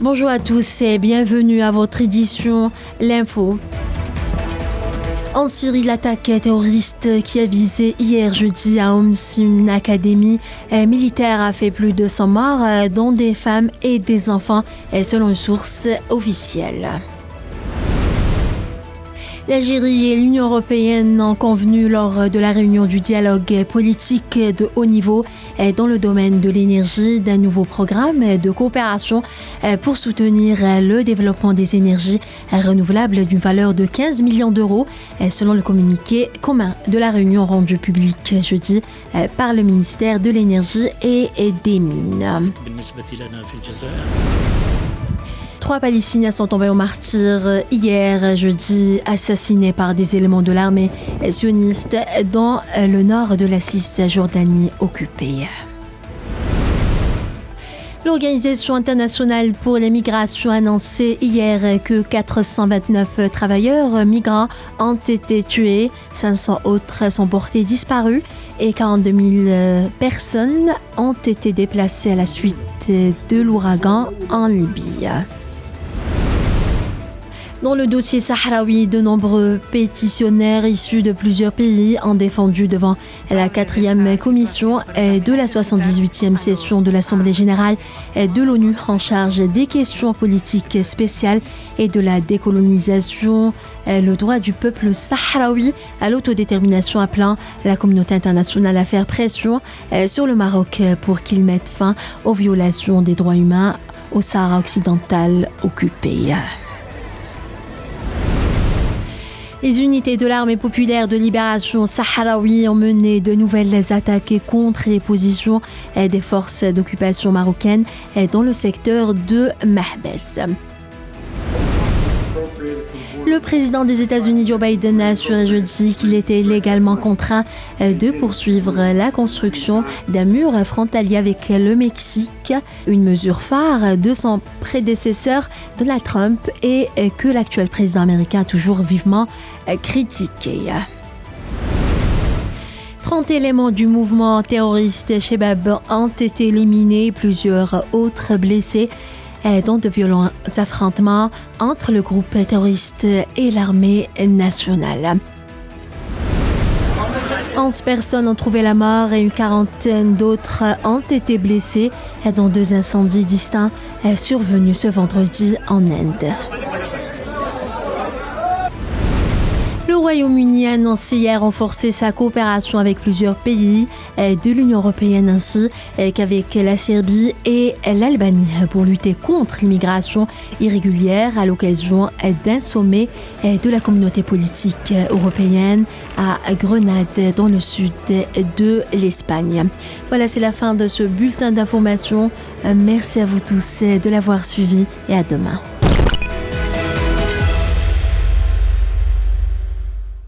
Bonjour à tous et bienvenue à votre édition L'Info. En Syrie, l'attaque terroriste qui a visé hier jeudi à Homs une académie militaire a fait plus de 100 morts, dont des femmes et des enfants, selon une source officielle. L'Algérie et l'Union européenne ont convenu lors de la réunion du dialogue politique de haut niveau dans le domaine de l'énergie d'un nouveau programme de coopération pour soutenir le développement des énergies renouvelables d'une valeur de 15 millions d'euros, selon le communiqué commun de la réunion rendu public jeudi par le ministère de l'Énergie et des Mines. 3 Palestiniens sont tombés au martyre hier jeudi, assassinés par des éléments de l'armée sioniste dans le nord de la Cisjordanie occupée. L'Organisation internationale pour les migrations a annoncé hier que 429 travailleurs migrants ont été tués, 500 autres sont portés disparus et 42 000 personnes ont été déplacées à la suite de l'ouragan en Libye. Dans le dossier sahraoui, de nombreux pétitionnaires issus de plusieurs pays ont défendu devant la 4e commission de la 78e session de l'Assemblée générale de l'ONU en charge des questions politiques spéciales et de la décolonisation le droit du peuple sahraoui à l'autodétermination, appelant la communauté internationale à faire pression sur le Maroc pour qu'il mette fin aux violations des droits humains au Sahara occidental occupé. Les unités de l'armée populaire de libération sahraoui ont mené de nouvelles attaques contre les positions des forces d'occupation marocaines dans le secteur de Mahbès. Le président des États-Unis, Joe Biden, a assuré jeudi qu'il était légalement contraint de poursuivre la construction d'un mur frontalier avec le Mexique, une mesure phare de son prédécesseur Donald Trump et que l'actuel président américain a toujours vivement critiqué. 30 éléments du mouvement terroriste Chebab ont été éliminés, plusieurs autres blessés dans de violents affrontements entre le groupe terroriste et l'armée nationale. 11 personnes ont trouvé la mort et une quarantaine d'autres ont été blessées dans 2 incendies distincts survenus ce vendredi en Inde. Le Royaume-Uni a annoncé hier renforcer sa coopération avec plusieurs pays de l'Union européenne ainsi qu'avec la Serbie et l'Albanie pour lutter contre l'immigration irrégulière à l'occasion d'un sommet de la communauté politique européenne à Grenade dans le sud de l'Espagne. Voilà, c'est la fin de ce bulletin d'information. Merci à vous tous de l'avoir suivi et à demain.